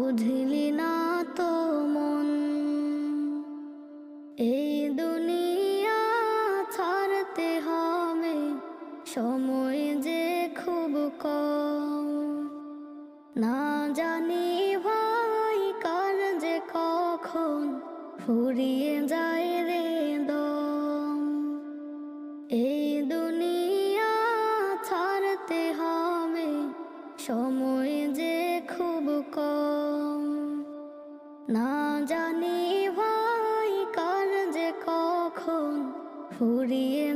বুঝলি না তো মন। এই দুনিয়া ছাড়তে হবে, সময় যে খুব কম। না জানি ভাই কার যে কখন ফুরিয়ে যায় রে দম। এই দুনিয়া ছাড়তে হবে, সময় যে খুব কম। না জানি ভাই কার যে কখন ফুরিয়ে